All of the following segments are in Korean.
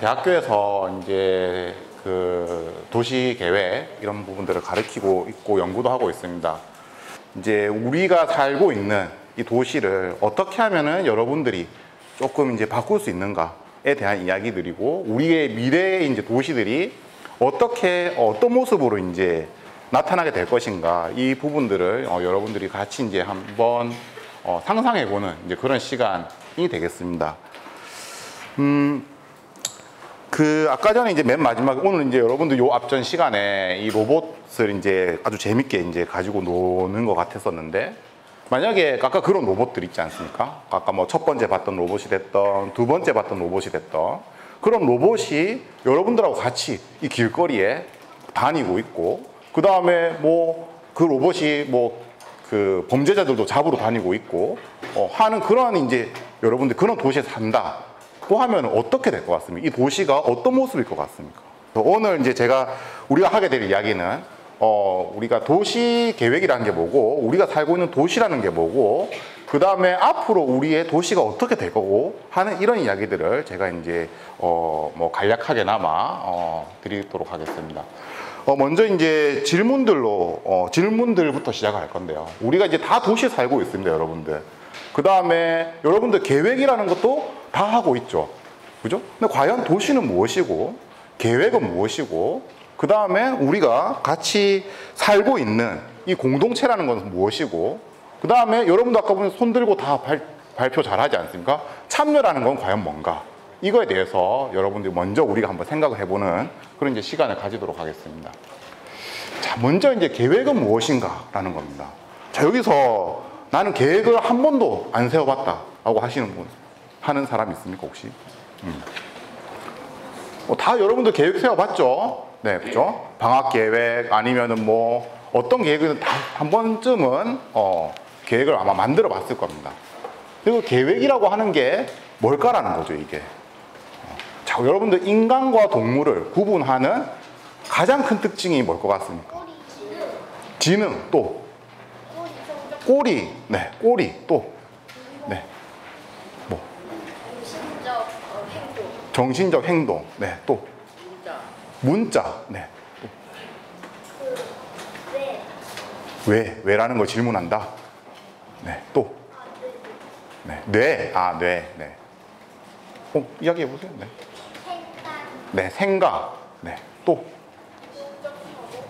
대학교에서 이제 그 도시 계획 이런 부분들을 가르치고 있고 연구도 하고 있습니다. 이제 우리가 살고 있는 이 도시를 어떻게 하면은 여러분들이 조금 이제 바꿀 수 있는가에 대한 이야기들이고, 우리의 미래의 이제 도시들이 어떻게 어떤 모습으로 이제 나타나게 될 것인가, 이 부분들을 여러분들이 같이 이제 한번 상상해보는 이제 그런 시간이 되겠습니다. 아까 전에 이제 맨 마지막에 오늘 이제 여러분들 요 앞전 시간에 이 로봇을 이제 아주 재밌게 이제 가지고 노는 것 같았었는데, 만약에 아까 그런 로봇들 있지 않습니까? 아까 뭐 첫 번째 봤던 로봇이 됐던, 두 번째 봤던 로봇이 됐던, 그런 로봇이 여러분들하고 같이 이 길거리에 다니고 있고, 그 다음에 뭐 그 로봇이 뭐 그 범죄자들도 잡으러 다니고 있고 하는 그런 이제 여러분들 그런 도시에 산다고 하면 어떻게 될 것 같습니까? 이 도시가 어떤 모습일 것 같습니까? 오늘 이제 우리가 하게 될 이야기는 우리가 도시 계획이라는 게 뭐고, 우리가 살고 있는 도시라는 게 뭐고, 그 다음에 앞으로 우리의 도시가 어떻게 될 거고 하는 이런 이야기들을 제가 이제 뭐 간략하게나마 드리도록 하겠습니다. 먼저 이제 질문들부터 시작할 건데요. 우리가 이제 다 도시에 살고 있습니다, 여러분들. 그 다음에 여러분들 계획이라는 것도 다 하고 있죠. 그죠? 근데 과연 도시는 무엇이고, 계획은 무엇이고, 그 다음에 우리가 같이 살고 있는 이 공동체라는 것은 무엇이고, 그 다음에 여러분도 아까 보면 손 들고 다 발표 잘 하지 않습니까? 참여라는 건 과연 뭔가? 이거에 대해서 여러분들이 먼저 우리가 한번 생각을 해보는 그런 이제 시간을 가지도록 하겠습니다. 자, 먼저 이제 계획은 무엇인가 라는 겁니다. 자, 여기서 나는 계획을 한 번도 안 세워봤다 라고 하는 사람 있습니까, 혹시? 다 여러분들 계획 세워봤죠? 네, 그죠? 방학 계획 아니면은 뭐 어떤 계획은 다 한 번쯤은 계획을 아마 만들어 봤을 겁니다. 그리고 계획이라고 하는 게 뭘까라는 거죠, 이게. 자, 여러분들 인간과 동물을 구분하는 가장 큰 특징이 뭘 것 같습니까? 지능, 또 꼬리, 네, 꼬리, 또 네, 뭐 정신적 행동, 네, 또 문자, 네, 또 왜라는 걸 질문한다. 네, 또 네, 뇌, 네. 이야기해 보세요. 네. 네, 생각, 네, 또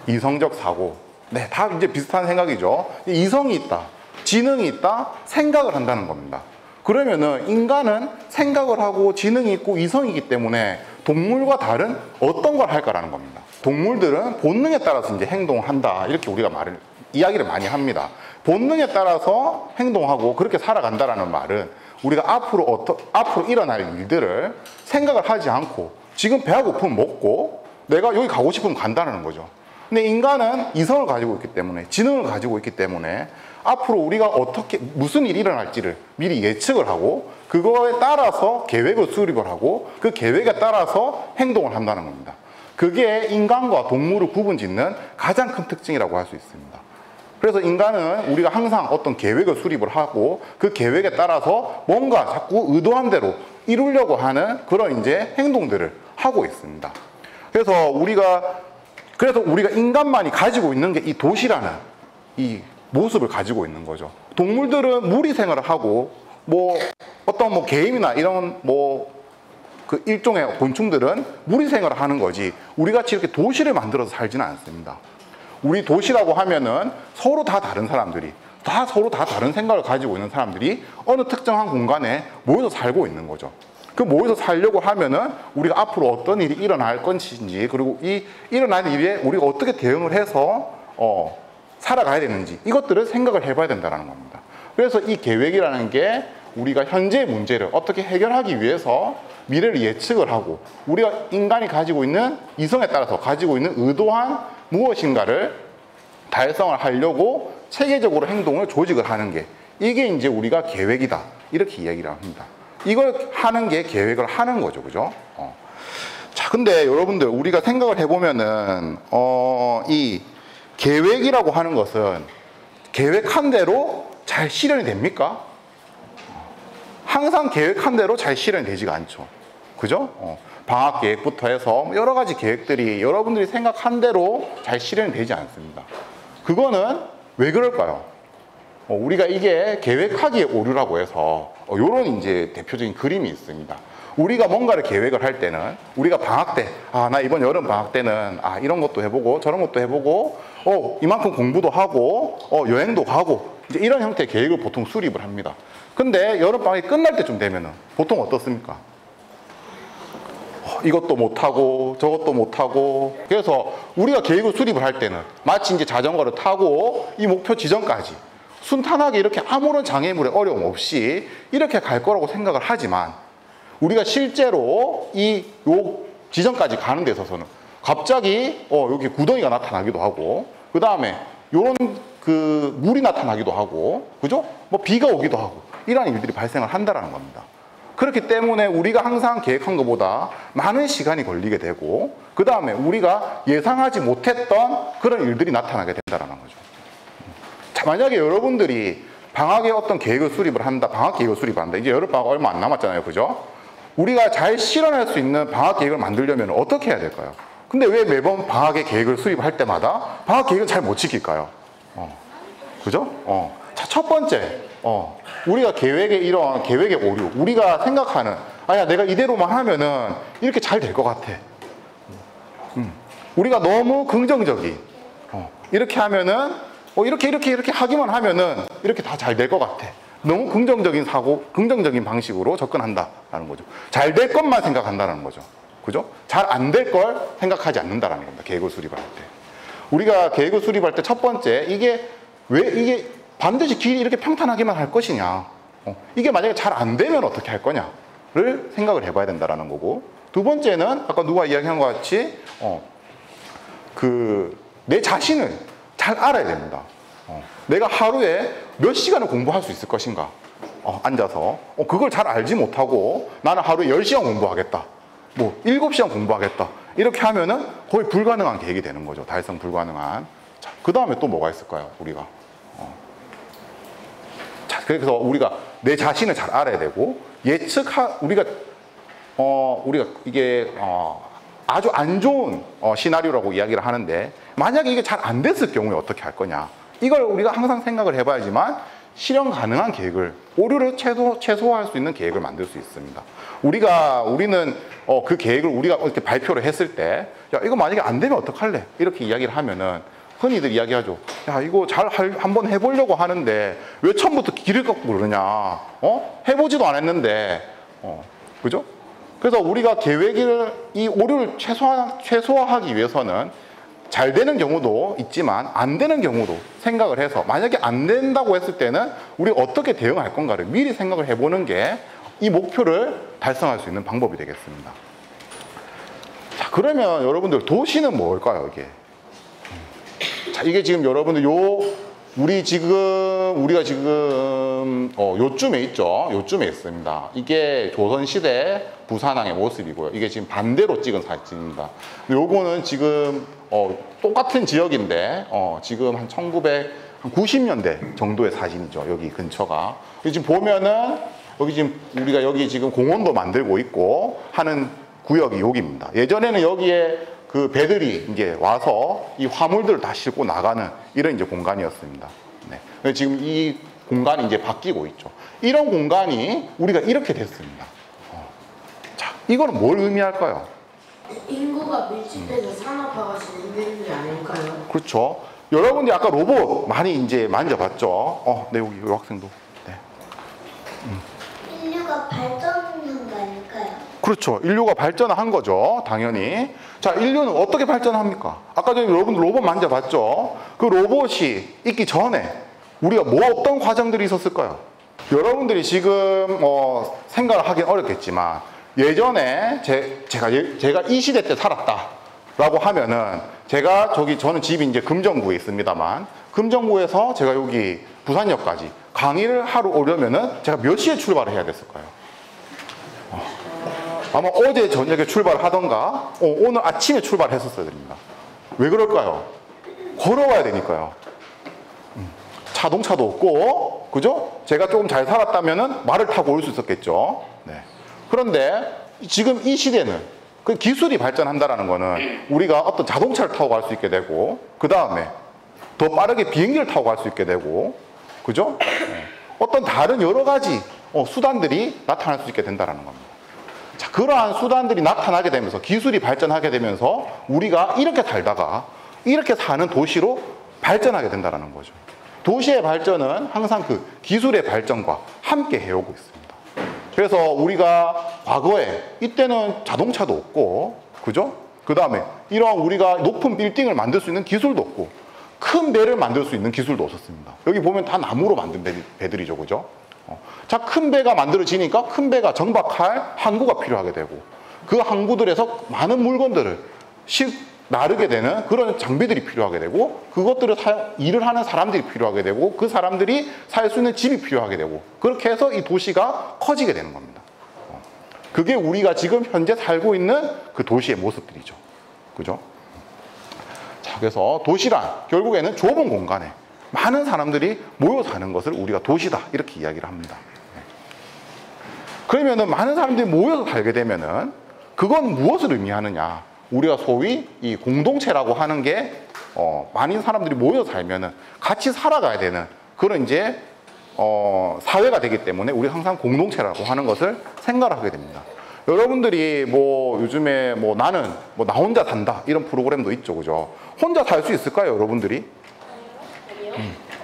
이성적 사고, 네, 다 이제 비슷한 생각이죠. 이성이 있다, 지능이 있다, 생각을 한다는 겁니다. 그러면은 인간은 생각을 하고 지능이 있고 이성이기 때문에 동물과 다른 어떤 걸 할까라는 겁니다. 동물들은 본능에 따라서 이제 행동을 한다, 이렇게 우리가 이야기를 많이 합니다. 본능에 따라서 행동하고 그렇게 살아간다라는 말은 우리가 앞으로 일어날 일들을 생각을 하지 않고 지금 배가 고프면 먹고 내가 여기 가고 싶으면 간다는 거죠. 근데 인간은 이성을 가지고 있기 때문에, 지능을 가지고 있기 때문에 앞으로 우리가 무슨 일이 일어날지를 미리 예측을 하고 그거에 따라서 계획을 수립을 하고 그 계획에 따라서 행동을 한다는 겁니다. 그게 인간과 동물을 구분짓는 가장 큰 특징이라고 할 수 있습니다. 그래서 인간은 우리가 항상 어떤 계획을 수립을 하고 그 계획에 따라서 뭔가 자꾸 의도한 대로 이루려고 하는 그런 이제 행동들을 하고 있습니다. 그래서 우리가 인간만이 가지고 있는 게 이 도시라는 이 모습을 가지고 있는 거죠. 동물들은 무리 생활을 하고 어떤 게임이나 이런 그 일종의 곤충들은 무리 생활을 하는 거지, 우리 같이 이렇게 도시를 만들어서 살지는 않습니다. 우리 도시라고 하면은 서로 다 다른 사람들이, 서로 다 다른 생각을 가지고 있는 사람들이 어느 특정한 공간에 모여서 살고 있는 거죠. 그 모여서 살려고 하면은 우리가 앞으로 어떤 일이 일어날 것인지, 그리고 이 일어날 일에 우리가 어떻게 대응을 해서 살아가야 되는지, 이것들을 생각을 해봐야 된다는 겁니다. 그래서 이 계획이라는 게 우리가 현재의 문제를 어떻게 해결하기 위해서 미래를 예측을 하고 우리가 인간이 가지고 있는 이성에 따라서 가지고 있는 의도한 무엇인가를 달성을 하려고 체계적으로 행동을 조직을 하는 게, 이게 이제 우리가 계획이다, 이렇게 이야기를 합니다. 이걸 하는 게 계획을 하는 거죠, 그죠? 자, 근데 여러분들 우리가 생각을 해보면은 이 계획이라고 하는 것은 계획한 대로 잘 실현이 됩니까? 항상 계획한 대로 잘 실현이 되지가 않죠, 그죠? 방학 계획부터 해서 여러 가지 계획들이 여러분들이 생각한 대로 잘 실현이 되지 않습니다. 그거는 왜 그럴까요? 우리가 이게 계획하기의 오류라고 해서 이런 이제 대표적인 그림이 있습니다. 우리가 뭔가를 계획을 할 때는 우리가 방학 때, 나 이번 여름 방학 때는 이런 것도 해보고 저런 것도 해보고 이만큼 공부도 하고 여행도 가고 이제 이런 형태의 계획을 보통 수립을 합니다. 근데 여름 방학이 끝날 때쯤 되면은 보통 어떻습니까? 이것도 못하고 저것도 못하고. 그래서 우리가 계획을 수립을 할 때는 마치 이제 자전거를 타고 이 목표 지점까지 순탄하게 이렇게 아무런 장애물의 어려움 없이 이렇게 갈 거라고 생각을 하지만, 우리가 실제로 요 지점까지 가는 데 있어서는 갑자기 여기 구덩이가 나타나기도 하고, 그 다음에 요런 그 물이 나타나기도 하고, 그죠? 뭐 비가 오기도 하고, 이러한 일들이 발생을 한다는 겁니다. 그렇기 때문에 우리가 항상 계획한 것보다 많은 시간이 걸리게 되고, 그 다음에 우리가 예상하지 못했던 그런 일들이 나타나게 된다는 거죠. 자, 만약에 여러분들이 방학에 어떤 계획을 수립을 한다, 방학 계획을 수립을 한다. 이제 여름방학 얼마 안 남았잖아요. 그죠? 우리가 잘 실현할 수 있는 방학 계획을 만들려면 어떻게 해야 될까요? 근데 왜 매번 방학의 계획을 수립할 때마다 방학 계획을 잘 못 지킬까요? 그죠? 자, 첫 번째, 우리가 이런 계획의 오류, 우리가 생각하는, 내가 이대로만 하면은 이렇게 잘 될 것 같아. 우리가 너무 긍정적인, 이렇게 하면은, 이렇게 하기만 하면은 이렇게 다 잘 될 것 같아. 너무 긍정적인 사고, 긍정적인 방식으로 접근한다라는 거죠. 잘 될 것만 생각한다는 거죠. 그죠? 잘 안 될 걸 생각하지 않는다라는 겁니다. 계획을 수립할 때. 우리가 계획을 수립할 때 첫 번째, 왜 이게 반드시 길이 이렇게 평탄하게만 할 것이냐. 이게 만약에 잘 안 되면 어떻게 할 거냐를 생각을 해봐야 된다라는 거고. 두 번째는 아까 누가 이야기한 것 같이, 내 자신을 잘 알아야 됩니다. 내가 하루에 몇 시간을 공부할 수 있을 것인가. 앉아서. 그걸 잘 알지 못하고 나는 하루에 10시간 공부하겠다. 7시간 공부하겠다. 이렇게 하면은 거의 불가능한 계획이 되는 거죠. 달성 불가능한. 자, 그 다음에 또 뭐가 있을까요? 우리가. 자, 그래서 우리가 내 자신을 잘 알아야 되고, 우리가 이게, 아주 안 좋은 시나리오라고 이야기를 하는데, 만약에 이게 잘 안 됐을 경우에 어떻게 할 거냐. 이걸 우리가 항상 생각을 해봐야지만 실현 가능한 계획을, 오류를 최소화할 수 있는 계획을 만들 수 있습니다. 우리는 그 계획을 우리가 이렇게 발표를 했을 때, 이거 만약에 안 되면 어떡할래? 이렇게 이야기를 하면은 흔히들 이야기하죠. 이거 한번 해보려고 하는데 왜 처음부터 길을 꺾고 그러냐? 해보지도 않았는데, 그죠? 그래서 우리가 이 오류를 최소화하기 위해서는 잘 되는 경우도 있지만 안 되는 경우도 생각을 해서, 만약에 안 된다고 했을 때는 우리가 어떻게 대응할 건가를 미리 생각을 해보는 게 이 목표를 달성할 수 있는 방법이 되겠습니다. 자, 그러면 여러분들 도시는 뭘까요, 이게? 자, 이게 지금 여러분들 우리가 지금 요쯤에 있죠. 요쯤에 있습니다. 이게 조선시대 부산항의 모습이고요. 이게 지금 반대로 찍은 사진입니다. 요거는 지금 똑같은 지역인데 지금 한 1990년대 정도의 사진이죠. 여기 근처가. 지금 보면은 여기 지금 공원도 만들고 있고 하는 구역이 여기입니다. 예전에는 여기에 그 배들이 이제 와서 이 화물들을 다 싣고 나가는 이런 이제 공간이었습니다. 네. 지금 이 공간이 이제 바뀌고 있죠. 이런 공간이 우리가 이렇게 됐습니다. 자, 이거는 뭘 의미할까요? 인구가 밀집돼서 산업화가 진행되는 게 아닐까요? 그렇죠. 여러분들이 아까 로봇 많이 이제 만져봤죠? 네, 여기 이 학생도. 네. 인류가 발전한 거 아닐까요? 그렇죠. 인류가 발전한 거죠. 당연히. 자, 인류는 어떻게 발전합니까? 아까 전에 여러분들 로봇 만져봤죠? 그 로봇이 있기 전에 우리가 어떤 과정들이 있었을까요? 여러분들이 지금 생각을 하긴 어렵겠지만, 예전에 제가 이 시대 때 살았다라고 하면은, 저는 집이 이제 금정구에 있습니다만, 금정구에서 제가 여기 부산역까지 강의를 하러 오려면은 제가 몇 시에 출발을 해야 됐을까요? 아마 어제 저녁에 출발을 하던가 오늘 아침에 출발했었어야 됩니다. 왜 그럴까요? 걸어와야 되니까요. 자동차도 없고, 그죠? 제가 조금 잘 살았다면은 말을 타고 올 수 있었겠죠. 네. 그런데 지금 이 시대는 그 기술이 발전한다라는 거는 우리가 어떤 자동차를 타고 갈 수 있게 되고, 그 다음에 더 빠르게 비행기를 타고 갈 수 있게 되고, 그죠? 어떤 다른 여러 가지 수단들이 나타날 수 있게 된다는 겁니다. 자, 그러한 수단들이 나타나게 되면서 기술이 발전하게 되면서 우리가 이렇게 살다가 이렇게 사는 도시로 발전하게 된다는 거죠. 도시의 발전은 항상 그 기술의 발전과 함께 해오고 있습니다. 그래서 우리가 과거에 이때는 자동차도 없고, 그죠? 그 다음에 이런 우리가 높은 빌딩을 만들 수 있는 기술도 없고, 큰 배를 만들 수 있는 기술도 없었습니다. 여기 보면 다 나무로 만든 배들이죠, 그죠? 자, 큰 배가 만들어지니까 큰 배가 정박할 항구가 필요하게 되고, 그 항구들에서 많은 물건들을 나르게 되는 그런 장비들이 필요하게 되고, 그것들을 일을 하는 사람들이 필요하게 되고, 그 사람들이 살 수 있는 집이 필요하게 되고, 그렇게 해서 이 도시가 커지게 되는 겁니다. 그게 우리가 지금 현재 살고 있는 그 도시의 모습들이죠. 그죠? 자, 그래서 도시란 결국에는 좁은 공간에 많은 사람들이 모여 사는 것을 우리가 도시다 이렇게 이야기를 합니다. 그러면은 많은 사람들이 모여서 살게 되면은 그건 무엇을 의미하느냐? 우리가 소위 이 공동체라고 하는 게 많은 사람들이 모여 살면은 같이 살아가야 되는 그런 이제 사회가 되기 때문에 우리 항상 공동체라고 하는 것을 생각을 하게 됩니다. 여러분들이 뭐 요즘에 뭐 나는 뭐 나 혼자 산다 이런 프로그램도 있죠, 그죠? 혼자 살 수 있을까요, 여러분들이?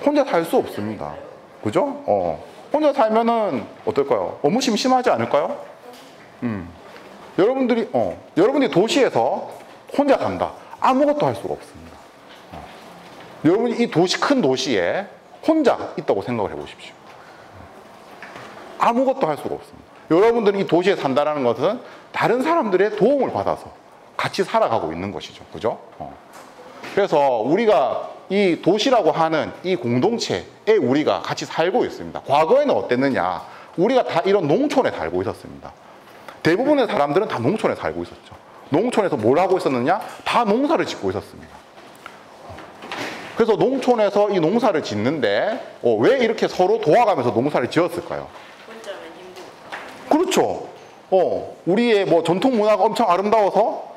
혼자 살 수 없습니다, 그죠? 혼자 살면은 어떨까요? 너무 심심하지 않을까요? 여러분이 도시에서 혼자 산다. 아무것도 할 수가 없습니다. 여러분이 이 큰 도시에 혼자 있다고 생각을 해보십시오. 아무것도 할 수가 없습니다. 여러분들이 이 도시에 산다는 것은 다른 사람들의 도움을 받아서 같이 살아가고 있는 것이죠. 그죠? 그래서 우리가 이 도시라고 하는 이 공동체에 우리가 같이 살고 있습니다. 과거에는 어땠느냐? 우리가 다 이런 농촌에 살고 있었습니다. 대부분의 사람들은 다 농촌에 살고 있었죠. 농촌에서 뭘 하고 있었느냐? 다 농사를 짓고 있었습니다. 그래서 농촌에서 이 농사를 짓는데 왜 이렇게 서로 도와가면서 농사를 지었을까요? 혼자면 힘들어. 그렇죠. 우리의 뭐 전통 문화가 엄청 아름다워서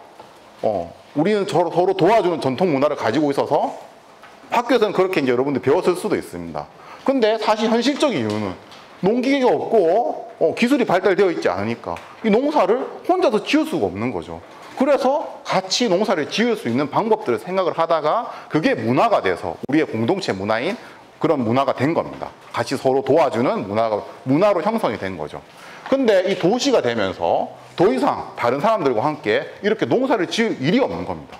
우리는 서로 도와주는 전통 문화를 가지고 있어서 학교에서는 그렇게 이제 여러분들 배웠을 수도 있습니다. 근데 사실 현실적인 이유는 농기계가 없고 기술이 발달되어 있지 않으니까 이 농사를 혼자서 지을 수가 없는 거죠. 그래서 같이 농사를 지을 수 있는 방법들을 생각을 하다가 그게 문화가 돼서 우리의 공동체 문화인 그런 문화가 된 겁니다. 같이 서로 도와주는 문화로 형성이 된 거죠. 근데 이 도시가 되면서 더 이상 다른 사람들과 함께 이렇게 농사를 지을 일이 없는 겁니다.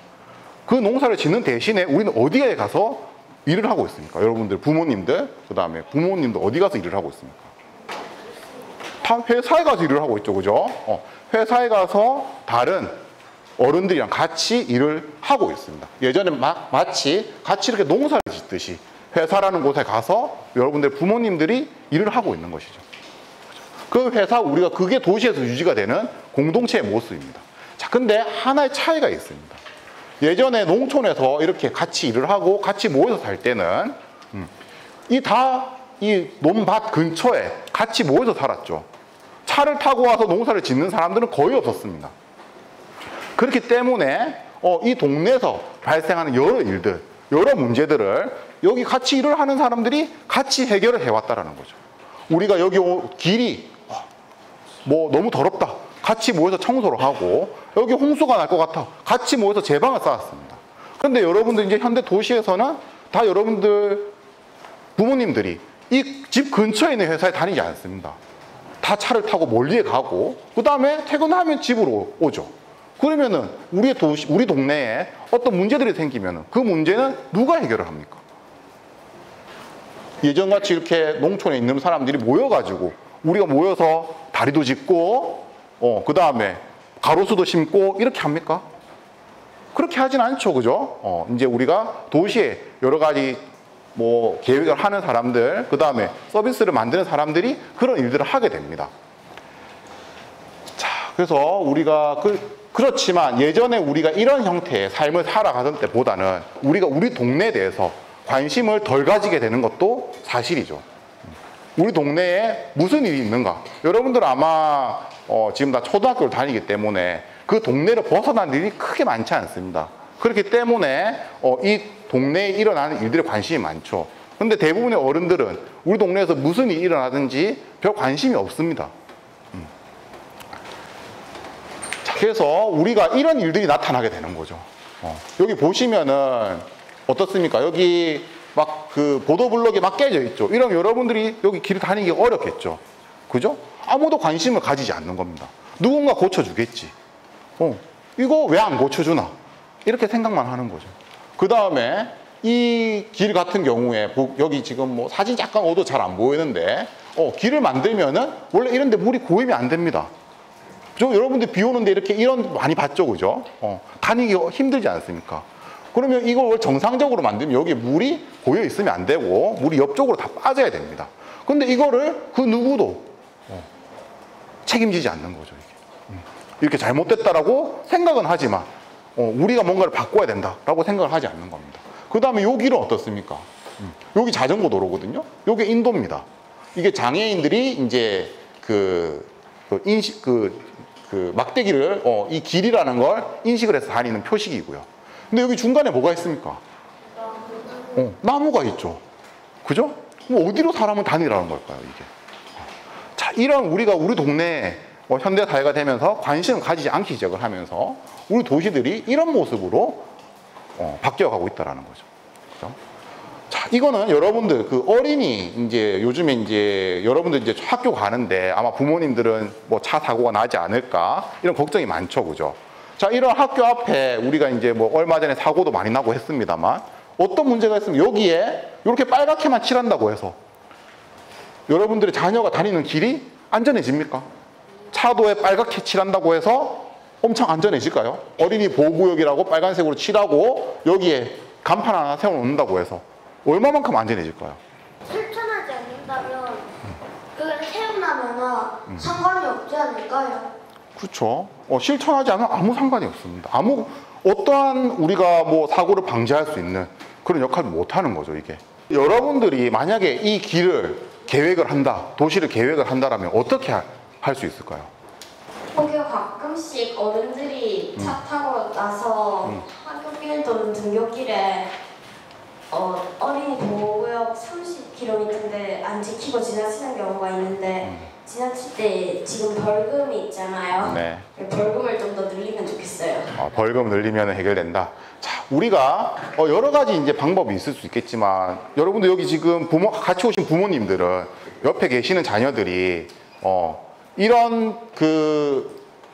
그 농사를 짓는 대신에 우리는 어디에 가서 일을 하고 있습니까? 여러분들 부모님들, 그 다음에 부모님도 어디 가서 일을 하고 있습니까? 다 회사에 가서 일을 하고 있죠, 그죠? 회사에 가서 다른 어른들이랑 같이 일을 하고 있습니다. 예전에 마치 같이 이렇게 농사를 짓듯이 회사라는 곳에 가서 여러분들 부모님들이 일을 하고 있는 것이죠. 그 회사, 우리가 그게 도시에서 유지가 되는 공동체의 모습입니다. 자, 근데 하나의 차이가 있습니다. 예전에 농촌에서 이렇게 같이 일을 하고 같이 모여서 살 때는 이 논밭 근처에 같이 모여서 살았죠. 차를 타고 와서 농사를 짓는 사람들은 거의 없었습니다. 그렇기 때문에 이 동네에서 발생하는 여러 일들, 여러 문제들을 여기 같이 일을 하는 사람들이 같이 해결을 해왔다는 거죠. 우리가 여기 길이 뭐 너무 더럽다. 같이 모여서 청소를 하고 여기 홍수가 날 것 같아. 같이 모여서 제방을 쌓았습니다. 그런데 여러분들 이제 현대 도시에서는 다 여러분들 부모님들이 이 집 근처에 있는 회사에 다니지 않습니다. 다 차를 타고 멀리에 가고 그 다음에 퇴근하면 집으로 오죠. 그러면은 우리 동네에 어떤 문제들이 생기면은 그 문제는 누가 해결을 합니까? 예전같이 이렇게 농촌에 있는 사람들이 모여가지고 우리가 모여서 다리도 짓고 그 다음에 가로수도 심고 이렇게 합니까? 그렇게 하진 않죠, 그죠? 이제 우리가 도시에 여러 가지 뭐 계획을 하는 사람들, 그 다음에 서비스를 만드는 사람들이 그런 일들을 하게 됩니다. 자, 그래서 우리가 그렇지만 예전에 우리가 이런 형태의 삶을 살아가던 때보다는 우리가 우리 동네에 대해서 관심을 덜 가지게 되는 것도 사실이죠. 우리 동네에 무슨 일이 있는가? 여러분들 아마 지금 다 초등학교를 다니기 때문에 그 동네를 벗어난 일이 크게 많지 않습니다. 그렇기 때문에 이 동네에 일어나는 일들에 관심이 많죠. 근데 대부분의 어른들은 우리 동네에서 무슨 일이 일어나든지 별 관심이 없습니다. 자, 그래서 우리가 이런 일들이 나타나게 되는 거죠. 여기 보시면은 어떻습니까? 여기 막 그 보도블록에 막 깨져 있죠. 이러면 여러분들이 여기 길을 다니기 어렵겠죠. 그죠? 아무도 관심을 가지지 않는 겁니다. 누군가 고쳐주겠지. 이거 왜 안 고쳐주나? 이렇게 생각만 하는 거죠. 그 다음에 이 길 같은 경우에 여기 지금 뭐 사진 약간 어두워 잘 안 보이는데 길을 만들면은 원래 이런 데 물이 고이면 안 됩니다. 여러분들 비 오는데 이렇게 이런 많이 봤죠, 그죠? 다니기 힘들지 않습니까? 그러면 이걸 정상적으로 만들면 여기에 물이 고여 있으면 안 되고 물이 옆쪽으로 다 빠져야 됩니다. 근데 이거를 그 누구도 책임지지 않는 거죠, 이게. 이렇게 잘못됐다라고 생각은 하지만 우리가 뭔가를 바꿔야 된다라고 생각을 하지 않는 겁니다. 그 다음에 여기는 어떻습니까? 여기 자전거 도로거든요. 여기 인도입니다. 이게 장애인들이 이제 막대기를 이 길이라는 걸 인식을 해서 다니는 표식이고요. 근데 여기 중간에 뭐가 있습니까? 나무가 있죠. 그죠? 그럼 어디로 사람을 다니라는 걸까요, 이게? 자, 이런 우리가 우리 동네에 현대 사회가 되면서 관심을 가지지 않기 시작을 하면서 우리 도시들이 이런 모습으로 바뀌어가고 있다라는 거죠. 그죠? 자, 이거는 여러분들 그 어린이 이제 요즘에 이제 여러분들 이제 학교 가는데 아마 부모님들은 뭐 차 사고가 나지 않을까 이런 걱정이 많죠, 그죠? 자, 이런 학교 앞에 우리가 이제 뭐 얼마 전에 사고도 많이 나고 했습니다만 어떤 문제가 있으면 여기에 이렇게 빨갛게만 칠한다고 해서 여러분들의 자녀가 다니는 길이 안전해집니까? 차도에 빨갛게 칠한다고 해서 엄청 안전해질까요? 어린이 보호구역이라고 빨간색으로 칠하고 여기에 간판 하나 세워놓는다고 해서 얼마만큼 안전해질까요? 실천하지 않는다면 그걸 세운다면 상관이 없지 않을까요? 그렇죠. 실천하지 않으면 아무 상관이 없습니다. 어떠한 우리가 뭐 사고를 방지할 수 있는 그런 역할을 못 하는 거죠, 이게. 여러분들이 만약에 이 길을 계획을 한다, 도시를 계획을 한다라면 어떻게 할 수 있을까요? 혹여 가끔씩 어른들이 차 타고 나서 학교길 또는 등교길에 어린이 보호구역 30km인데 안 지키고 지나치는 경우가 있는데 지나칠 때 지금 벌금이 있잖아요. 네. 벌금을 좀 더 늘리면 좋겠어요. 벌금 늘리면 해결된다. 자, 우리가 여러 가지 이제 방법이 있을 수 있겠지만 여러분들 여기 지금 같이 오신 부모님들은 옆에 계시는 자녀들이 이런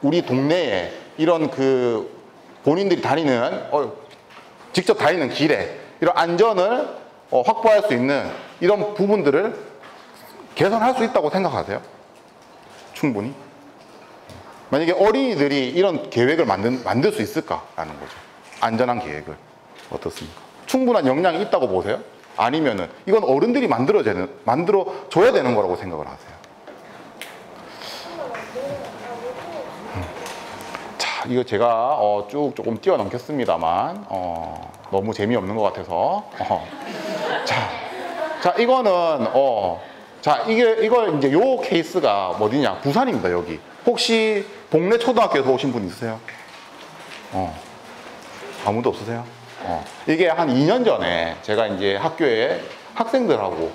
우리 동네에 이런 본인들이 다니는 직접 다니는 길에 이런 안전을 확보할 수 있는 이런 부분들을 개선할 수 있다고 생각하세요? 충분히? 만약에 어린이들이 이런 계획을 만들 수 있을까라는 거죠. 안전한 계획을. 어떻습니까? 충분한 역량이 있다고 보세요? 아니면은 이건 어른들이 만들어줘야 되는 거라고 생각을 하세요? 자, 이거 제가 쭉 조금 뛰어넘겠습니다만 너무 재미없는 것 같아서 자, 이거는 이걸 이제 요 케이스가 어디냐? 부산입니다, 여기. 혹시 동네 초등학교에서 오신 분 있으세요? 아무도 없으세요? 이게 한 2년 전에 제가 이제 학교에 학생들하고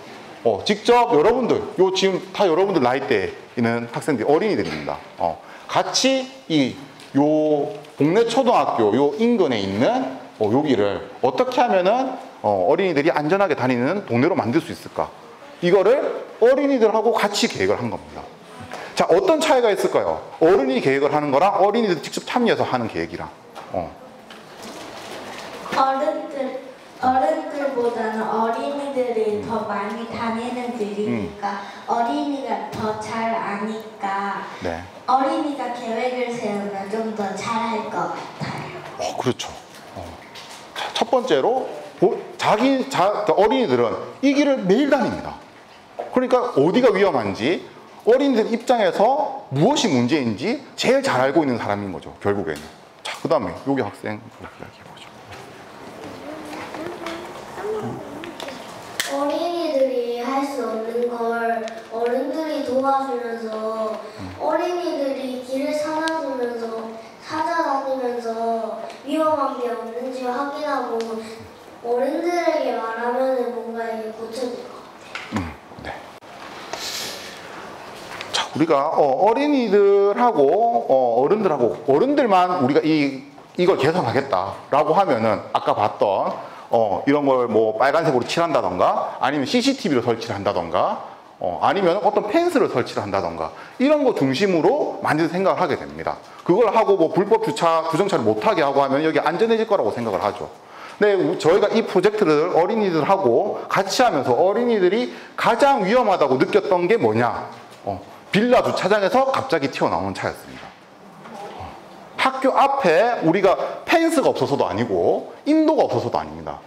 직접 여러분들, 지금 다 여러분들 나이대에 있는 학생들, 어린이들입니다. 같이 요 동네 초등학교 요 인근에 있는 여기를 어떻게 하면은 어린이들이 안전하게 다니는 동네로 만들 수 있을까? 이거를 어린이들하고 같이 계획을 한 겁니다. 자, 어떤 차이가 있을까요? 어른이 계획을 하는 거랑 어린이들 직접 참여해서 하는 계획이랑. 어른들보다는 어린이들이 더 많이 다니는 길이니까 어린이가 더 잘 아니까 네. 어린이가 계획을 세우면 좀 더 잘할 것 같아요. 그렇죠. 자, 첫 번째로 어린이들은 이 길을 매일 다닙니다. 그러니까 어디가 위험한지 어린이들 입장에서 무엇이 문제인지 제일 잘 알고 있는 사람인 거죠, 결국에는. 자, 그 다음에 여기 학생 이야기해보죠. 어린이들이 할 수 없는 걸 어른들이 도와주면서 어린이들이 길을 살아주면서 위험한 게 없는지 확인하고 어른들에게 말하면 뭔가 이게 고쳐질 것 같아요. 네. 자, 우리가 어린이들하고 어른들하고 어른들만 우리가 이걸 개선하겠다라고 하면은 아까 봤던 이런 걸 뭐 빨간색으로 칠한다던가 아니면 CCTV를 설치를 한다던가 아니면 어떤 펜스를 설치를 한다던가 이런 거 중심으로 많이들 생각을 하게 됩니다. 그걸 하고 뭐 불법 주정차를 못하게 하고 하면 여기 안전해질 거라고 생각을 하죠. 근데 저희가 이 프로젝트를 어린이들하고 같이 하면서 어린이들이 가장 위험하다고 느꼈던 게 뭐냐? 빌라 주차장에서 갑자기 튀어나오는 차였습니다. 학교 앞에 우리가 펜스가 없어서도 아니고 인도가 없어서도 아닙니다.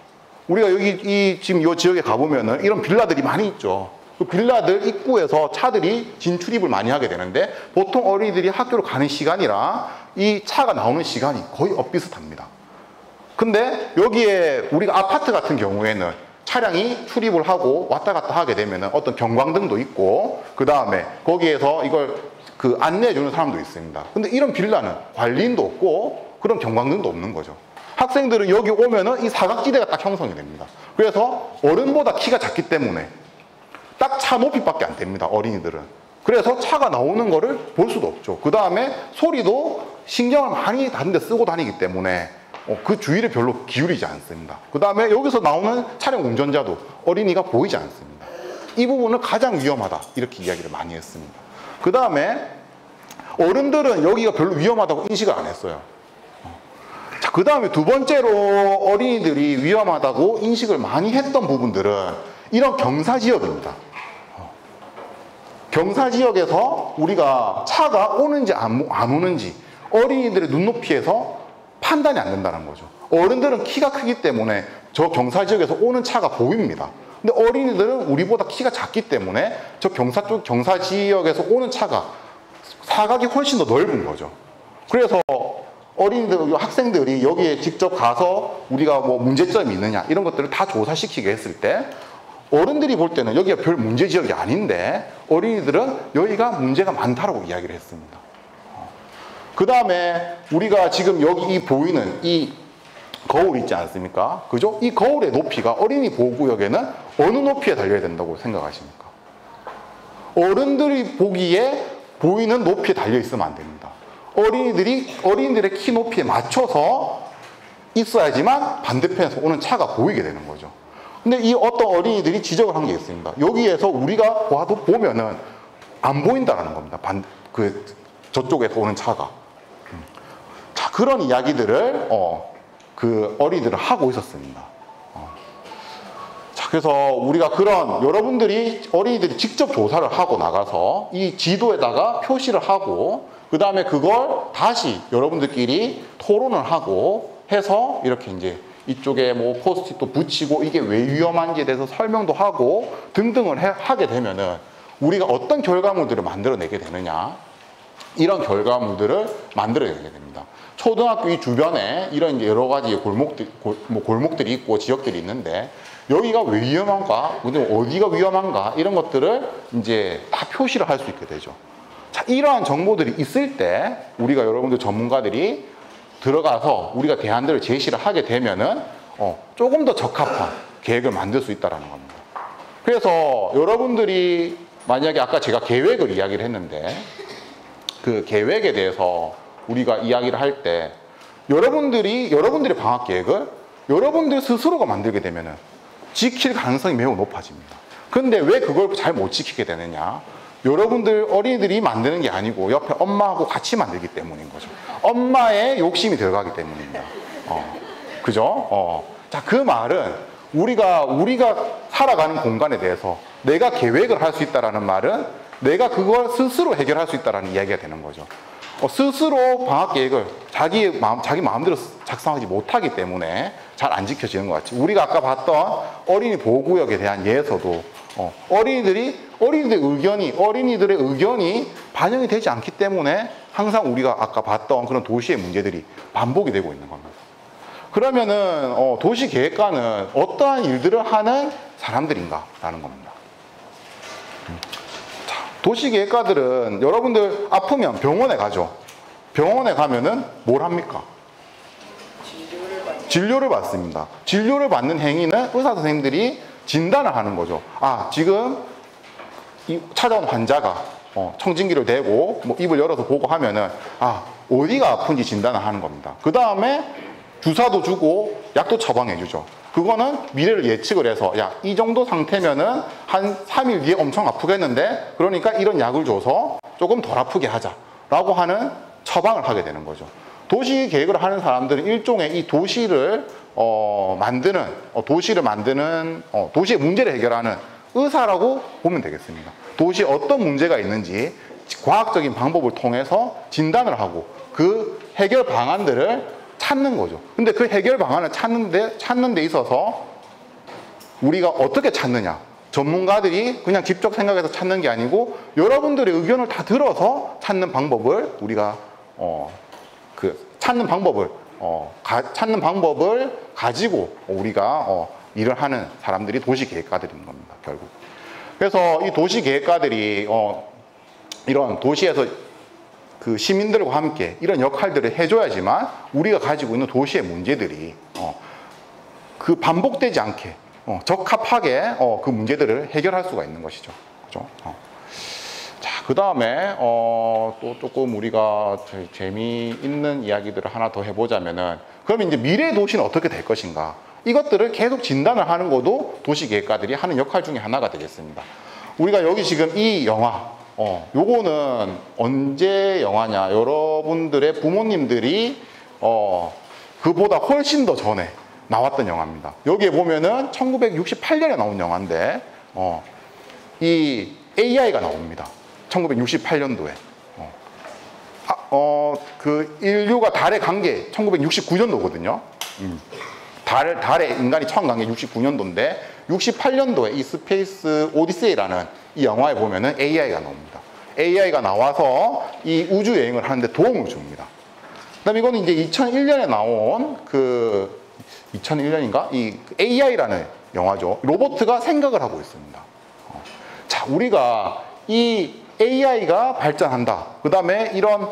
우리가 여기 지금 이 지역에 가보면은 이런 빌라들이 많이 있죠. 그 빌라들 입구에서 차들이 진출입을 많이 하게 되는데 보통 어린이들이 학교를 가는 시간이랑 이 차가 나오는 시간이 거의 엇비슷합니다. 근데 여기에 우리가 아파트 같은 경우에는 차량이 출입을 하고 왔다 갔다 하게 되면 어떤 경광등도 있고 그 다음에 거기에서 이걸 안내해 주는 사람도 있습니다. 근데 이런 빌라는 관리인도 없고 그런 경광등도 없는 거죠. 학생들은 여기 오면은 이 사각지대가 딱 형성이 됩니다. 그래서 어른보다 키가 작기 때문에 딱 차 높이밖에 안 됩니다, 어린이들은. 그래서 차가 나오는 거를 볼 수도 없죠. 그 다음에 소리도 신경을 많이 다른 데 쓰고 다니기 때문에 그 주의를 별로 기울이지 않습니다. 그 다음에 여기서 나오는 차량 운전자도 어린이가 보이지 않습니다. 이 부분을 가장 위험하다 이렇게 이야기를 많이 했습니다. 그 다음에 어른들은 여기가 별로 위험하다고 인식을 안 했어요. 자, 그 다음에 두 번째로 어린이들이 위험하다고 인식을 많이 했던 부분들은 이런 경사지역입니다. 경사지역에서 우리가 차가 오는지 안 오는지 어린이들의 눈높이에서 판단이 안 된다는 거죠. 어른들은 키가 크기 때문에 저 경사지역에서 오는 차가 보입니다. 근데 어린이들은 우리보다 키가 작기 때문에 저 경사지역에서 오는 차가 사각이 훨씬 더 넓은 거죠. 그래서 어린이들, 학생들이 여기에 직접 가서 우리가 뭐 문제점이 있느냐 이런 것들을 다 조사시키게 했을 때 어른들이 볼 때는 여기가 별 문제 지역이 아닌데 어린이들은 여기가 문제가 많다라고 이야기를 했습니다. 그 다음에 우리가 지금 여기 보이는 이 거울 있지 않습니까? 그죠? 이 거울의 높이가 어린이 보호구역에는 어느 높이에 달려야 된다고 생각하십니까? 어른들이 보기에 보이는 높이에 달려 있으면 안 됩니다. 어린이들의 키 높이에 맞춰서 있어야지만 반대편에서 오는 차가 보이게 되는 거죠. 근데 이 어떤 어린이들이 지적을 한 게 있습니다. 여기에서 우리가 보면은 안 보인다라는 겁니다. 저쪽에서 오는 차가. 자, 그런 이야기들을 그 어린이들은 하고 있었습니다. 자, 그래서 우리가 그런 어린이들이 직접 조사를 하고 나가서 이 지도에다가 표시를 하고 그 다음에 그걸 다시 여러분들끼리 토론을 하고 해서 이렇게 이제 이쪽에 뭐 포스트잇도 붙이고 이게 왜 위험한지에 대해서 설명도 하고 등등을 하게 되면은 우리가 어떤 결과물들을 만들어내게 되느냐 이런 결과물들을 만들어내게 됩니다. 초등학교 이 주변에 이런 여러 가지 골목들이 있고 지역들이 있는데 여기가 왜 위험한가, 어디가 위험한가 이런 것들을 이제 다 표시를 할 수 있게 되죠. 자, 이러한 정보들이 있을 때 우리가 여러분들 전문가들이 들어가서 우리가 대안들을 제시를 하게 되면은 조금 더 적합한 계획을 만들 수 있다는 겁니다. 그래서 여러분들이 만약에 아까 제가 계획을 이야기를 했는데 그 계획에 대해서 우리가 이야기를 할 때 여러분들의 방학 계획을 여러분들 스스로가 만들게 되면은 지킬 가능성이 매우 높아집니다. 근데 왜 그걸 잘 못 지키게 되느냐? 여러분들 어린이들이 만드는 게 아니고 옆에 엄마하고 같이 만들기 때문인 거죠. 엄마의 욕심이 들어가기 때문입니다. 그죠? 자, 그 말은 우리가 살아가는 공간에 대해서 내가 계획을 할 수 있다라는 말은 내가 그걸 스스로 해결할 수 있다라는 이야기가 되는 거죠. 스스로 방학 계획을 자기 마음대로 작성하지 못하기 때문에 잘 안 지켜지는 것 같죠. 우리가 아까 봤던 어린이 보호구역에 대한 예에서도 어린이들의 의견이 반영이 되지 않기 때문에 항상 우리가 아까 봤던 그런 도시의 문제들이 반복이 되고 있는 겁니다. 그러면은 도시계획과는 어떠한 일들을 하는 사람들인가라는 겁니다. 자, 도시계획과들은 여러분들 아프면 병원에 가죠. 병원에 가면은 뭘 합니까? 진료를 받습니다. 진료를 받는 행위는 의사 선생님들이 진단을 하는 거죠. 아, 지금 찾아온 환자가 청진기를 대고 뭐 입을 열어서 보고 하면은 아, 어디가 아픈지 진단을 하는 겁니다. 그 다음에 주사도 주고 약도 처방해 주죠. 그거는 미래를 예측을 해서 야, 이 정도 상태면은 한 3일 뒤에 엄청 아프겠는데 그러니까 이런 약을 줘서 조금 덜 아프게 하자라고 하는 처방을 하게 되는 거죠. 도시 계획을 하는 사람들은 일종의 이 도시를 만드는 도시의 문제를 해결하는 의사라고 보면 되겠습니다. 도시에 어떤 문제가 있는지 과학적인 방법을 통해서 진단을 하고 그 해결 방안들을 찾는 거죠. 근데 그 해결 방안을 찾는 데 있어서 우리가 어떻게 찾느냐? 전문가들이 그냥 직접 생각해서 찾는 게 아니고 여러분들의 의견을 다 들어서 찾는 방법을 우리가 찾는 방법을 가지고 우리가 일을 하는 사람들이 도시계획가들인 겁니다, 결국. 그래서 이 도시계획가들이 이런 도시에서 그 시민들과 함께 이런 역할들을 해줘야지만 우리가 가지고 있는 도시의 문제들이 그 반복되지 않게 적합하게 그 문제들을 해결할 수가 있는 것이죠. 그죠? 자, 그 다음에 또 조금 우리가 재미있는 이야기들을 하나 더 해보자면은 그럼 이제 미래 도시는 어떻게 될 것인가? 이것들을 계속 진단을 하는 것도 도시계획가들이 하는 역할 중에 하나가 되겠습니다. 우리가 여기 지금 이 영화 요거는 언제 영화냐? 여러분들의 부모님들이 그보다 훨씬 더 전에 나왔던 영화입니다. 여기에 보면은 1968년에 나온 영화인데 이 AI가 나옵니다. 1968년도에. 그 인류가 달에 간 게 1969년도거든요. 달에 인간이 처음 간 게 69년도인데 68년도에 이 스페이스 오디세이라는 이 영화에 보면은 AI가 나옵니다. AI가 나와서 이 우주 여행을 하는데 도움을 줍니다. 그다음에 이거는 이제 2001년에 나온 2001년인가? 이 AI라는 영화죠. 로봇가 생각을 하고 있습니다. 자, 우리가 이 AI가 발전한다. 그다음에 이런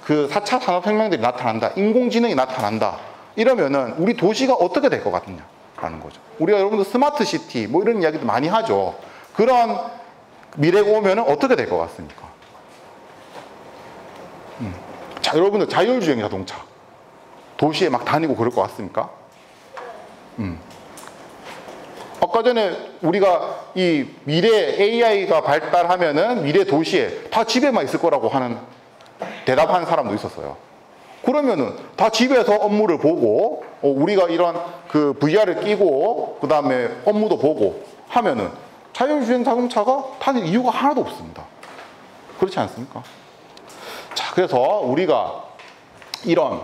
그 4차 산업혁명들이 나타난다. 인공지능이 나타난다. 이러면은 우리 도시가 어떻게 될 것 같느냐라는 거죠. 우리가 여러분들 스마트 시티 뭐 이런 이야기도 많이 하죠. 그런 미래가 오면은 어떻게 될 것 같습니까? 자, 여러분들 자율주행 자동차 도시에 막 다니고 그럴 것 같습니까? 아까 전에 우리가 이 미래 AI가 발달하면은 미래 도시에 다 집에만 있을 거라고 하는 대답하는 사람도 있었어요. 그러면은 다 집에서 업무를 보고 우리가 이런 그 VR을 끼고 그 다음에 업무도 보고 하면은 자율주행 자동차가 다닐 이유가 하나도 없습니다. 그렇지 않습니까? 자, 그래서 우리가 이런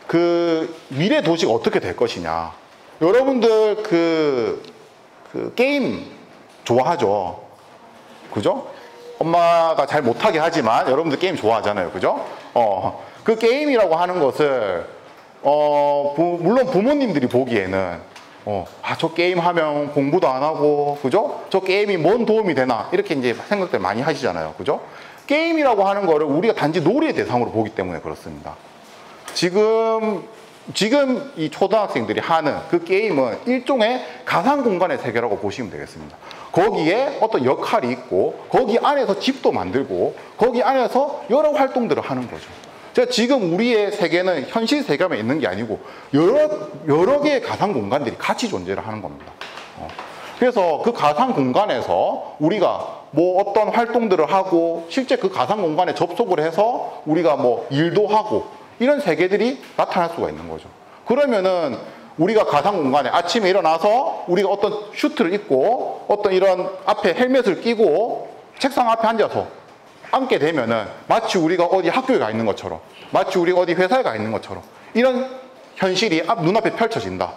그 미래 도시가 어떻게 될 것이냐. 여러분들 그 게임 좋아하죠? 그죠? 엄마가 잘 못하게 하지만 여러분들 게임 좋아하잖아요. 그죠? 그 게임이라고 하는 것을 물론 부모님들이 보기에는 저 게임 하면 공부도 안 하고, 그죠? 저 게임이 뭔 도움이 되나? 이렇게 이제 생각들 많이 하시잖아요. 그죠? 게임이라고 하는 거를 우리가 단지 놀이의 대상으로 보기 때문에 그렇습니다. 지금 이 초등학생들이 하는 그 게임은 일종의 가상 공간의 세계라고 보시면 되겠습니다. 거기에 어떤 역할이 있고, 거기 안에서 집도 만들고, 거기 안에서 여러 활동들을 하는 거죠. 제가 지금 우리의 세계는 현실 세계만 있는 게 아니고 여러 개의 가상 공간들이 같이 존재를 하는 겁니다. 그래서 그 가상 공간에서 우리가 뭐 어떤 활동들을 하고 실제 그 가상 공간에 접속을 해서 우리가 뭐 일도 하고 이런 세계들이 나타날 수가 있는 거죠. 그러면은 우리가 가상 공간에 아침에 일어나서 우리가 어떤 슈트를 입고 어떤 이런 앞에 헬멧을 끼고 책상 앞에 앉아서 앉게 되면은 마치 우리가 어디 학교에 가 있는 것처럼, 마치 우리가 어디 회사에 가 있는 것처럼 이런 현실이 눈앞에 펼쳐진다.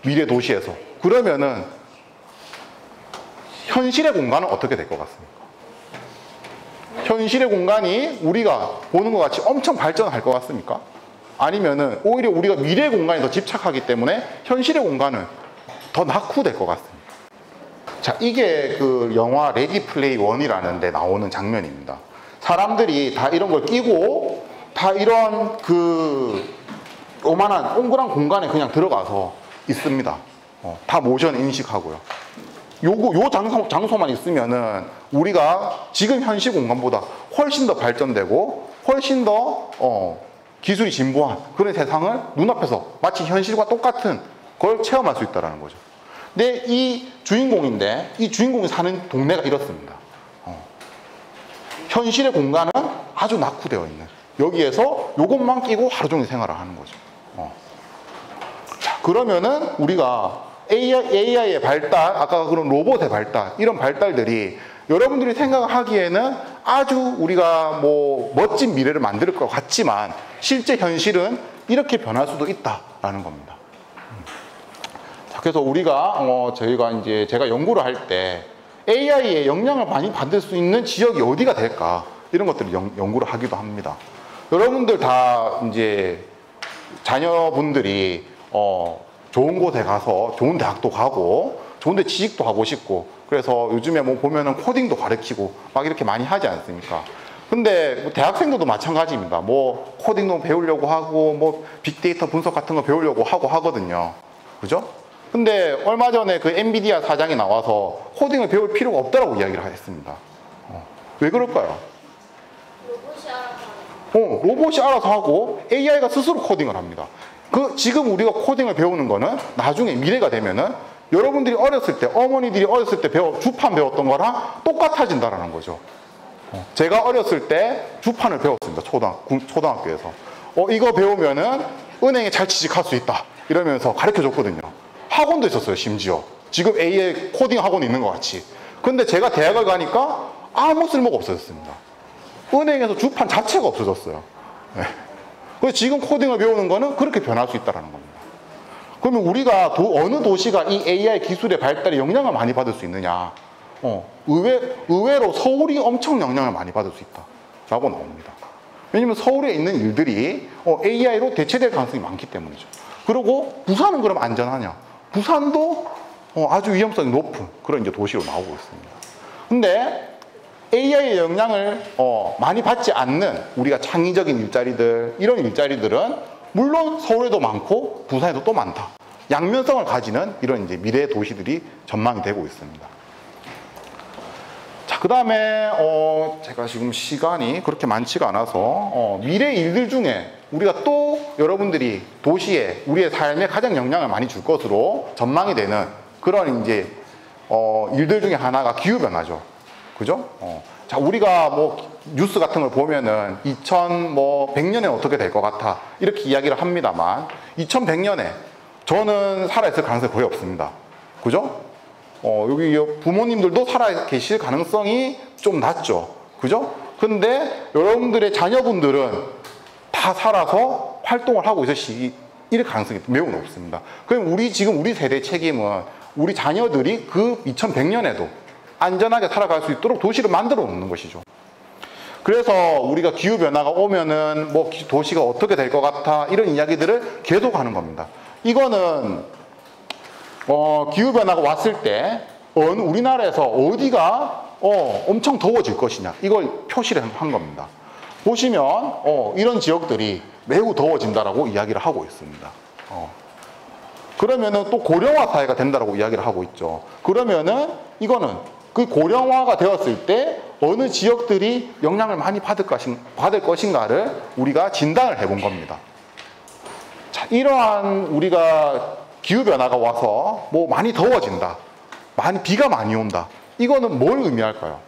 미래 도시에서. 그러면은 현실의 공간은 어떻게 될 것 같습니까? 현실의 공간이 우리가 보는 것 같이 엄청 발전할 것 같습니까? 아니면은 오히려 우리가 미래 공간에 더 집착하기 때문에 현실의 공간은 더 낙후될 것 같습니다. 자, 이게 그 영화 레디 플레이 원이라는 데 나오는 장면입니다. 사람들이 다 이런 걸 끼고 다 이런 그 요만한 동그란 공간에 그냥 들어가서 있습니다. 다 모션 인식하고요. 요 장소만 있으면은 우리가 지금 현실 공간보다 훨씬 더 발전되고 훨씬 더 기술이 진보한 그런 세상을 눈앞에서 마치 현실과 똑같은 걸 체험할 수 있다는 거죠. 근데 이 주인공이 사는 동네가 이렇습니다. 현실의 공간은 아주 낙후되어 있는, 여기에서 요것만 끼고 하루 종일 생활을 하는 거죠. 자, 그러면은 우리가 AI의 발달, 아까 그런 로봇의 발달, 이런 발달들이 여러분들이 생각하기에는 아주 우리가 뭐 멋진 미래를 만들 것 같지만 실제 현실은 이렇게 변할 수도 있다라는 겁니다. 자, 그래서 우리가 제가 연구를 할 때 AI의 영향을 많이 받을 수 있는 지역이 어디가 될까, 이런 것들을 연구를 하기도 합니다. 여러분들 다 이제 자녀분들이 좋은 곳에 가서 좋은 대학도 가고 좋은 데 취직도 하고 싶고, 그래서 요즘에 뭐 보면은 코딩도 가르치고 막 이렇게 많이 하지 않습니까? 근데 뭐 대학생들도 마찬가지입니다. 뭐 코딩도 배우려고 하고 뭐 빅데이터 분석 같은 거 배우려고 하고 하거든요. 그죠? 근데 얼마 전에 그 엔비디아 사장이 나와서 코딩을 배울 필요가 없다라고 이야기를 했습니다. 왜 그럴까요? 로봇이 알아서 하고 AI가 스스로 코딩을 합니다. 지금 우리가 코딩을 배우는 거는 나중에 미래가 되면은 여러분들이 어렸을 때, 어머니들이 어렸을 때 주판 배웠던 거랑 똑같아진다라는 거죠. 제가 어렸을 때 주판을 배웠습니다. 초등학교에서. 이거 배우면은 은행에 잘 취직할 수 있다, 이러면서 가르쳐 줬거든요. 학원도 있었어요, 심지어. 지금 AI 코딩 학원이 있는 것 같이. 근데 제가 대학을 가니까 아무 쓸모가 없어졌습니다. 은행에서 주판 자체가 없어졌어요. 네. 그래서 지금 코딩을 배우는 거는 그렇게 변할 수 있다는 겁니다. 그러면 우리가 어느 도시가 이 AI 기술의 발달에 영향을 많이 받을 수 있느냐? 의외로 서울이 엄청 영향을 많이 받을 수 있다라고 나옵니다. 왜냐면 서울에 있는 일들이 AI로 대체될 가능성이 많기 때문이죠. 그리고 부산은 그럼 안전하냐? 부산도 아주 위험성이 높은 그런 이제 도시로 나오고 있습니다. 근데 AI의 영향을 많이 받지 않는 우리가 창의적인 일자리들, 이런 일자리들은 물론 서울에도 많고 부산에도 또 많다. 양면성을 가지는 이런 이제 미래 도시들이 전망이 되고 있습니다. 자, 그 다음에 제가 지금 시간이 그렇게 많지가 않아서 미래 일들 중에 우리가 또 여러분들이 도시에 우리의 삶에 가장 영향을 많이 줄 것으로 전망이 되는 그런 이제 일들 중에 하나가 기후변화죠. 그죠? 자, 우리가 뭐 뉴스 같은 걸 보면은 2100년에 어떻게 될 것 같아, 이렇게 이야기를 합니다만 2100년에 저는 살아있을 가능성이 거의 없습니다. 그죠? 여기 부모님들도 살아 계실 가능성이 좀 낮죠. 그죠? 근데 여러분들의 자녀분들은 다 살아서 활동을 하고 있으실 가능성이 매우 높습니다. 그럼 우리 세대 책임은 우리 자녀들이 그 2100년에도 안전하게 살아갈 수 있도록 도시를 만들어 놓는 것이죠. 그래서 우리가 기후변화가 오면은 뭐 도시가 어떻게 될 것 같아, 이런 이야기들을 계속 하는 겁니다. 이거는 기후변화가 왔을 때 우리나라에서 어디가 엄청 더워질 것이냐, 이걸 표시를 한 겁니다. 보시면 이런 지역들이 매우 더워진다라고 이야기를 하고 있습니다. 그러면은 또 고령화 사회가 된다라고 이야기를 하고 있죠. 그러면은 이거는 그 고령화가 되었을 때 어느 지역들이 영향을 많이 받을 것인가를 우리가 진단을 해본 겁니다. 자, 이러한 우리가 기후변화가 와서 뭐 많이 더워진다, 비가 많이 온다, 이거는 뭘 의미할까요?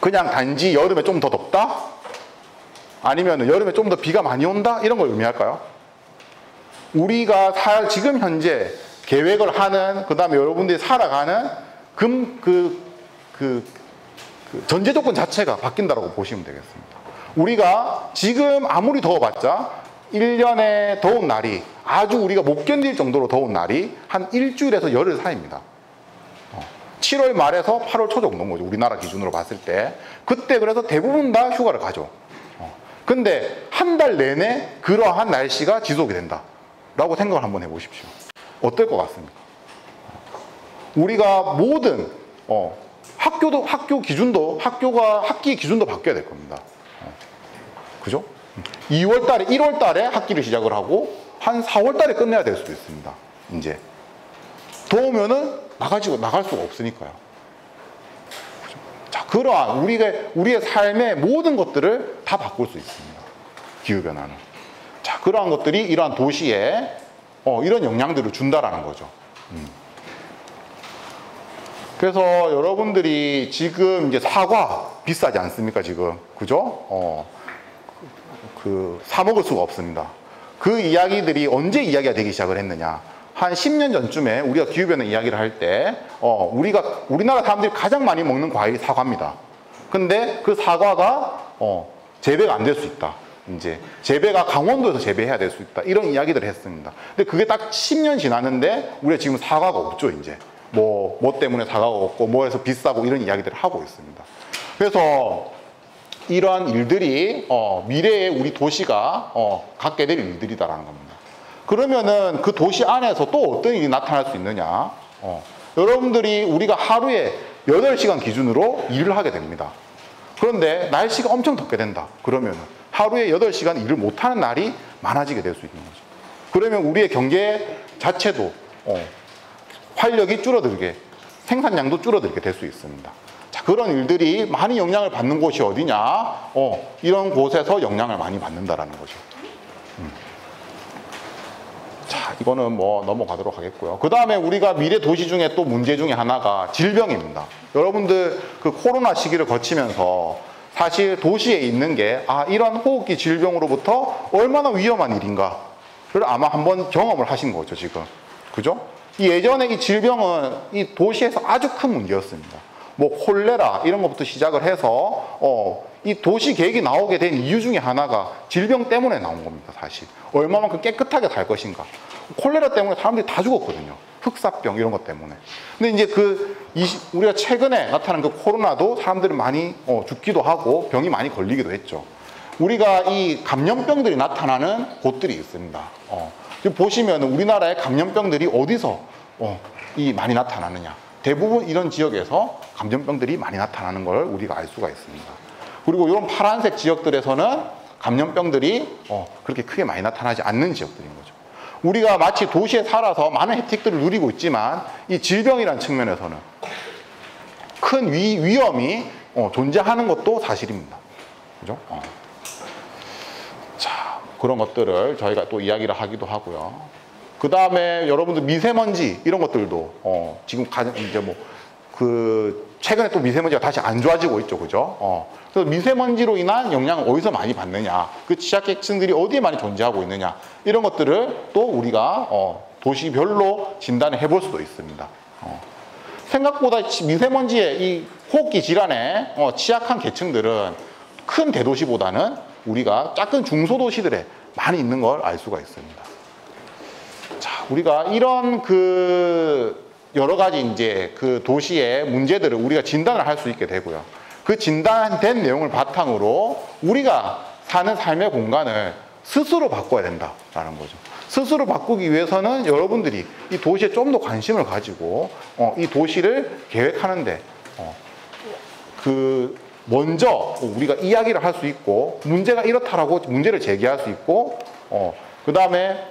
그냥 단지 여름에 좀 더 덥다? 아니면 여름에 좀 더 비가 많이 온다? 이런 걸 의미할까요? 우리가 지금 현재 계획을 하는, 그 다음에 여러분들이 살아가는 전제 조건 자체가 바뀐다고 보시면 되겠습니다. 우리가 지금 아무리 더워봤자 1년에 더운 날이, 아주 우리가 못 견딜 정도로 더운 날이 한 일주일에서 열흘 사이입니다. 7월 말에서 8월 초 정도인 거죠. 우리나라 기준으로 봤을 때. 그때 그래서 대부분 다 휴가를 가죠. 근데 한 달 내내 그러한 날씨가 지속이 된다 라고 생각을 한번 해보십시오. 어떨 것 같습니까? 우리가 모든 학기 기준도 바뀌어야 될 겁니다. 그죠? 2월 달에, 1월 달에 학기를 시작을 하고 한 4월 달에 끝내야 될 수도 있습니다. 이제 더우면은 나갈 수가 없으니까요. 자, 그러한 우리의 삶의 모든 것들을 다 바꿀 수 있습니다. 기후변화는. 자, 그러한 것들이 이러한 도시에 이런 영향들을 준다라는 거죠. 그래서 여러분들이 지금 이제 사과 비싸지 않습니까, 지금? 그죠? 사 먹을 수가 없습니다. 그 이야기들이 언제 이야기가 되기 시작을 했느냐? 한 10년 전쯤에 우리가 기후변화 이야기를 할 때, 우리나라 사람들이 가장 많이 먹는 과일이 사과입니다. 근데 그 사과가, 재배가 안 될 수 있다. 이제, 재배가 강원도에서 재배해야 될 수 있다. 이런 이야기들을 했습니다. 근데 그게 딱 10년 지났는데, 우리가 지금 사과가 없죠, 이제. 뭐 때문에 사과가 없고, 뭐해서 비싸고 이런 이야기들을 하고 있습니다. 그래서, 이러한 일들이, 미래에 우리 도시가, 갖게 될 일들이다라는 겁니다. 그러면은 그 도시 안에서 또 어떤 일이 나타날 수 있느냐? 여러분들이 우리가 하루에 8시간 기준으로 일을 하게 됩니다. 그런데 날씨가 엄청 덥게 된다. 그러면은 하루에 8시간 일을 못하는 날이 많아지게 될 수 있는 거죠. 그러면 우리의 경제 자체도 활력이 줄어들게, 생산량도 줄어들게 될 수 있습니다. 자, 그런 일들이 많이 영향을 받는 곳이 어디냐? 이런 곳에서 영향을 많이 받는다라는 거죠. 자, 이거는 뭐 넘어가도록 하겠고요. 그 다음에 우리가 미래 도시 중에 또 문제 중에 하나가 질병입니다. 여러분들 그 코로나 시기를 거치면서 사실 도시에 있는 게 이런 호흡기 질병으로부터 얼마나 위험한 일인가를 아마 한번 경험을 하신 거죠, 지금. 그죠? 예전에 이 질병은 이 도시에서 아주 큰 문제였습니다. 뭐 콜레라 이런 것부터 시작을 해서 이 도시 계획이 나오게 된 이유 중에 하나가 질병 때문에 나온 겁니다, 사실. 얼마만큼 깨끗하게 살 것인가. 콜레라 때문에 사람들이 다 죽었거든요. 흑사병 이런 것 때문에. 근데 이제 우리가 최근에 나타난 그 코로나도 사람들이 많이 죽기도 하고 병이 많이 걸리기도 했죠. 우리가 이 감염병들이 나타나는 곳들이 있습니다. 지금 보시면 우리나라의 감염병들이 어디서 많이 나타나느냐. 대부분 이런 지역에서 감염병들이 많이 나타나는 걸 우리가 알 수가 있습니다. 그리고 이런 파란색 지역들에서는 감염병들이 그렇게 크게 많이 나타나지 않는 지역들인 거죠. 우리가 마치 도시에 살아서 많은 혜택들을 누리고 있지만 이 질병이라는 측면에서는 큰 위험이 존재하는 것도 사실입니다. 그죠? 자, 그런 것들을 저희가 또 이야기를 하기도 하고요. 그 다음에 여러분들 미세먼지 이런 것들도 지금 이제 최근에 또 미세먼지가 다시 안 좋아지고 있죠, 그죠? 그래서 미세먼지로 인한 영향을 어디서 많이 받느냐, 그 취약계층들이 어디에 많이 존재하고 있느냐, 이런 것들을 또 우리가 도시별로 진단을 해볼 수도 있습니다. 생각보다 미세먼지의 이 호흡기 질환에 취약한 계층들은 큰 대도시보다는 우리가 작은 중소도시들에 많이 있는 걸 알 수가 있습니다. 자, 우리가 이런 여러 가지 이제 그 도시의 문제들을 우리가 진단을 할 수 있게 되고요. 그 진단된 내용을 바탕으로 우리가 사는 삶의 공간을 스스로 바꿔야 된다라는 거죠. 스스로 바꾸기 위해서는 여러분들이 이 도시에 좀 더 관심을 가지고 이 도시를 계획하는데 먼저 우리가 이야기를 할 수 있고 문제가 이렇다라고 문제를 제기할 수 있고 그 다음에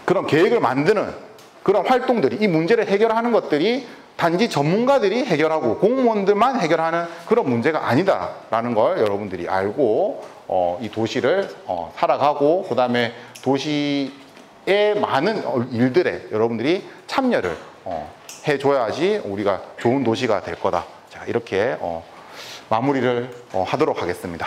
그런 계획을 만드는 그런 활동들이, 이 문제를 해결하는 것들이 단지 전문가들이 해결하고 공무원들만 해결하는 그런 문제가 아니다라는 걸 여러분들이 알고 이 도시를 살아가고 그 다음에 도시의 많은 일들에 여러분들이 참여를 해줘야지 우리가 좋은 도시가 될 거다. 자, 이렇게 마무리를 하도록 하겠습니다.